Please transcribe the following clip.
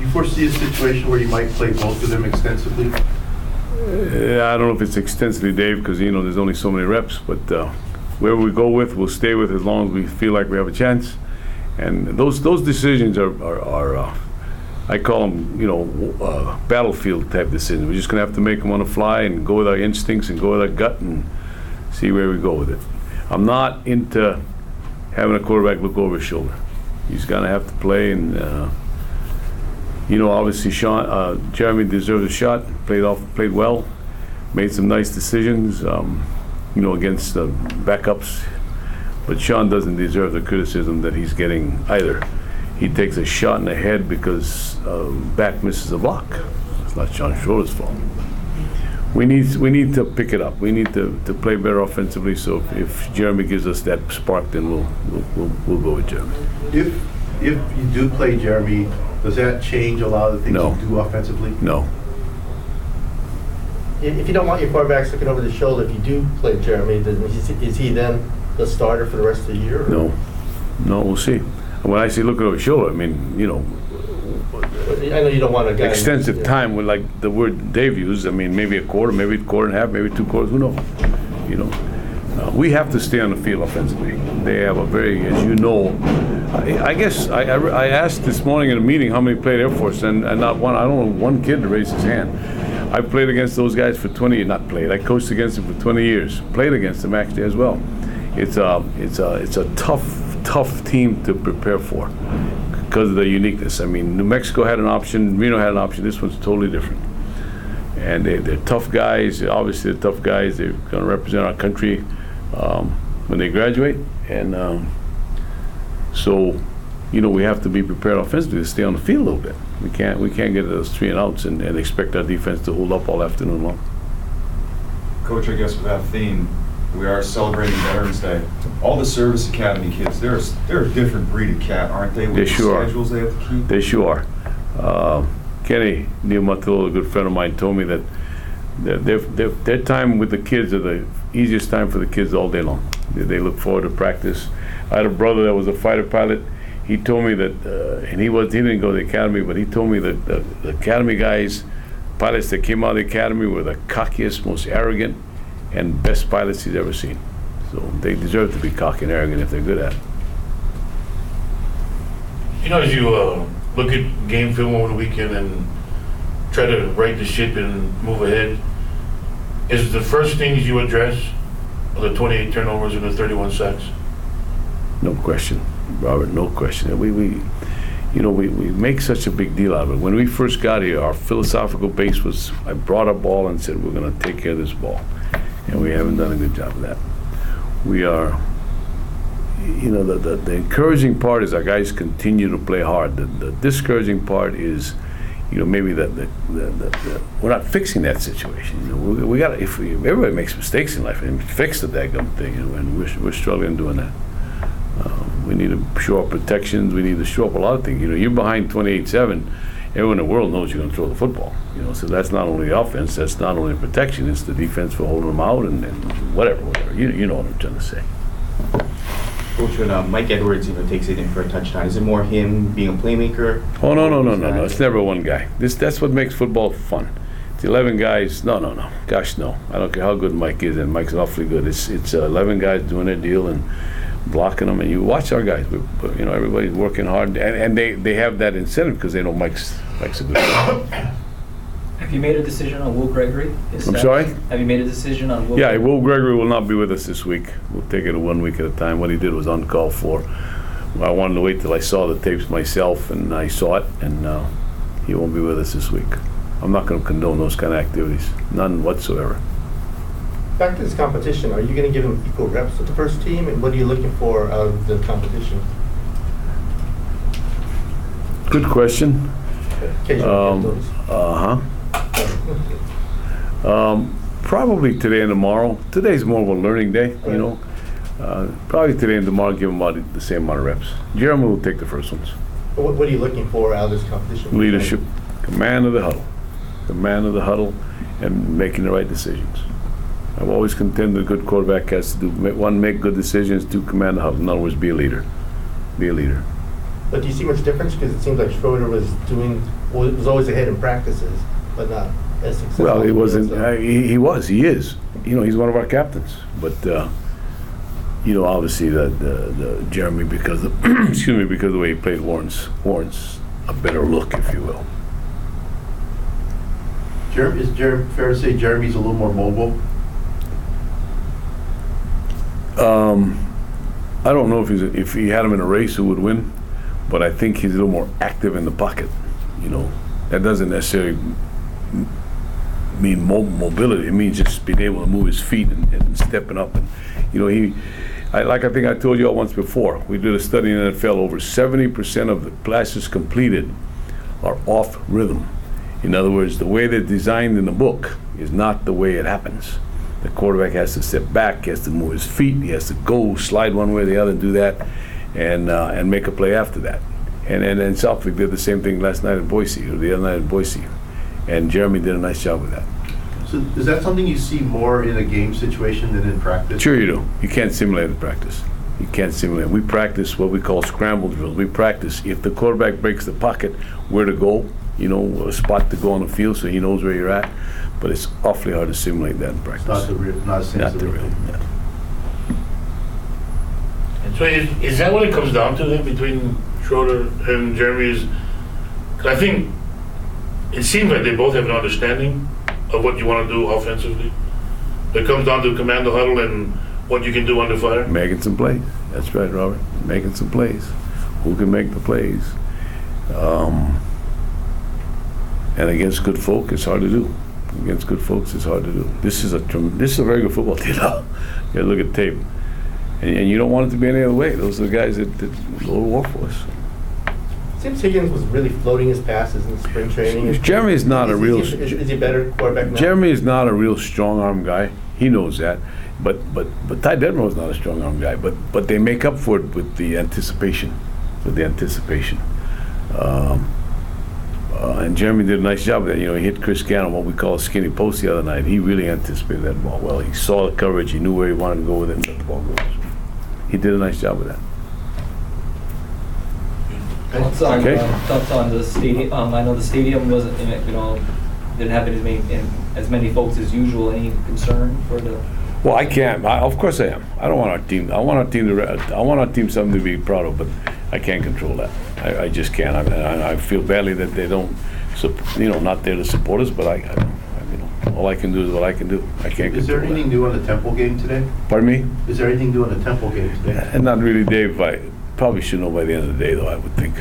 Do you foresee a situation where you might play both of them extensively? I don't know if it's extensively, Dave, because there's only so many reps. But wherever we go with, we'll stay with as long as we feel like we have a chance. And those decisions are I call them battlefield type decisions. We're just gonna have to make them on the fly and go with our instincts and go with our gut and see where we go with it. I'm not into having a quarterback look over his shoulder. He's gonna have to play, and obviously Jeremy deserves a shot. Played well, made some nice decisions, against the backups. But Sean doesn't deserve the criticism that he's getting either. He takes a shot in the head because back misses a block. It's not Sean Schroeder's fault. We need to pick it up. We need to play better offensively. So if Jeremy gives us that spark, then we'll go with Jeremy. If you do play Jeremy, does that change a lot of the things you do offensively? No. If you don't want your quarterbacks looking over the shoulder, if you do play Jeremy, is he then the starter for the rest of the year? Or? No, we'll see. When I say looking over his shoulder, I mean, I know you don't want a guy extensive time with, like the word Dave used. I mean, maybe a quarter, maybe a quarter and a half, maybe 2 quarters. Who knows? We have to stay on the field offensively. They have a very, as you know, I guess I asked this morning in a meeting how many played Air Force, and not one. I don't know one kid to raise his hand. I played against those guys for 20 years. Not played. I coached against them for 20 years. Played against them actually as well. It's a tough team to prepare for because of the uniqueness. I mean, New Mexico had an option, Reno had an option. This one's totally different. And they're tough guys. Obviously, they're tough guys. They're going to represent our country when they graduate. And so, we have to be prepared offensively to stay on the field a little bit. We can't get those 3 and outs and expect our defense to hold up all afternoon long. Coach, I guess with that theme, we are celebrating Veterans Day. All the Service Academy kids, they're a different breed of cat, aren't they? With They sure schedules are. They have to keep. They sure are. Kenny Neomatillo, a good friend of mine, told me that their time with the kids are the easiest time for the kids all day long. They look forward to practice. I had a brother that was a fighter pilot. He told me that, and he didn't go to the academy, but he told me that the academy guys, pilots that came out of the academy, were the cockiest, most arrogant, and best pilots he's ever seen. So they deserve to be cocky and arrogant if they're good at it. As you look at game film over the weekend and try to right the ship and move ahead, is the first things you address the 28 turnovers and the 31 sacks? No question, Robert, no question. We make such a big deal out of it. When we first got here, our philosophical base was, I brought a ball and said, we're going to take care of this ball. And we haven't done a good job of that. We are, the encouraging part is our guys continue to play hard. The discouraging part is, maybe that we're not fixing that situation. We got if everybody makes mistakes in life and fix the daggum thing, and we're struggling doing that. We need to shore up protections. We need to shore up a lot of things. You're behind 28-7. Everyone in the world knows you're going to throw the football. So that's not only the offense, that's not only protection, it's the defense for holding them out and whatever. You know what I'm trying to say. Coach, when Mike Edwards takes it in for a touchdown, is it more him being a playmaker? Oh, no. It's never one guy. That's what makes football fun. It's 11 guys. No. Gosh, no. I don't care how good Mike is, and Mike's awfully good. It's 11 guys doing their deal and blocking them, and you watch our guys. Everybody's working hard, and they have that incentive because they know Mike's a good player. Have you made a decision on Will Gregory? I'm sorry? Have you made a decision on Will Yeah, Gregory? Will Gregory will not be with us this week. We'll take it 1 week at a time. What he did was uncalled for. I wanted to wait till I saw the tapes myself, and I saw it, and he won't be with us this week. I'm not going to condone those kind of activities. None whatsoever. Back to this competition, are you going to give him equal reps with the first team, and what are you looking for out of the competition? Good question. Probably today and tomorrow. Today's more of a learning day, Probably today and tomorrow give him about the same amount of reps. Jeremy will take the first ones. What are you looking for out of this competition? Leadership, command of the huddle, and making the right decisions. I've always contended a good quarterback has to do, 1, make good decisions, 2, command the huddle. In other words, be a leader. But do you see much difference? Because it seems like Schroeder was always ahead in practices, but not as successful. Well, he wasn't, So- he is. You know, he's one of our captains. But, you know, obviously the Jeremy, because of, excuse me, because of the way he played warrants a better look, if you will. Is fair to say Jeremy's a little more mobile? I don't know if he had him in a race who would win, but I think he's a little more active in the pocket. You know, that doesn't necessarily mean mobility. It means just being able to move his feet and stepping up. And you know, I think I told you all once before. We did a study in the NFL. Over 70% of the passes completed are off rhythm. In other words, the way they're designed in the book is not the way it happens. The quarterback has to step back, he has to move his feet, he has to go, slide one way or the other, and do that, and make a play after that. And Southwick did the same thing last night at Boise, or the other night at Boise. And Jeremy did a nice job with that. So is that something you see more in a game situation than in practice? Sure you do. You can't simulate in practice. You can't simulate. We practice what we call scramble drills. We practice if the quarterback breaks the pocket, where to go, you know, a spot to go on the field so he knows where you're at. But it's awfully hard to simulate that in practice. Not the same as the real. Yeah. And so is that what it comes down to then between Schroeder and Jeremy? 'Cause I think it seems like they both have an understanding of what you want to do offensively. It comes down to command the huddle and what you can do under fire. Making some plays. That's right, Robert. Making some plays. Who can make the plays? And against good folk, it's hard to do. Against good folks, it's hard to do. This is a very good football team now. You gotta look at tape. And you don't want it to be any other way. Those are the guys that go to war for us. Seems Higgins was really floating his passes in spring training. Jeremy is not a real... Is he a better quarterback now? Jeremy is not a real strong arm guy. He knows that. But Ty Detmer is not a strong arm guy. But they make up for it with the anticipation. And Jeremy did a nice job of that. You know, he hit Chris Gannon, what we call a skinny post the other night. He really anticipated that ball well. He saw the coverage. He knew where he wanted to go with it and let the ball go. He did a nice job with that. Okay. Thoughts on the stadium. I know the stadium wasn't, you know, didn't have as many folks as usual. Any concern for the? Well, I can't. Of course I am. I don't want our team. I want our team something to be proud of, but I can't control that. I just can't. I feel badly that they don't, not there to support us. But all I can do is what I can do. I can't. Is there anything new on the Temple game today? Pardon me? Is there anything new on the Temple game today? And not really, Dave. I probably should know by the end of the day, though. I would think.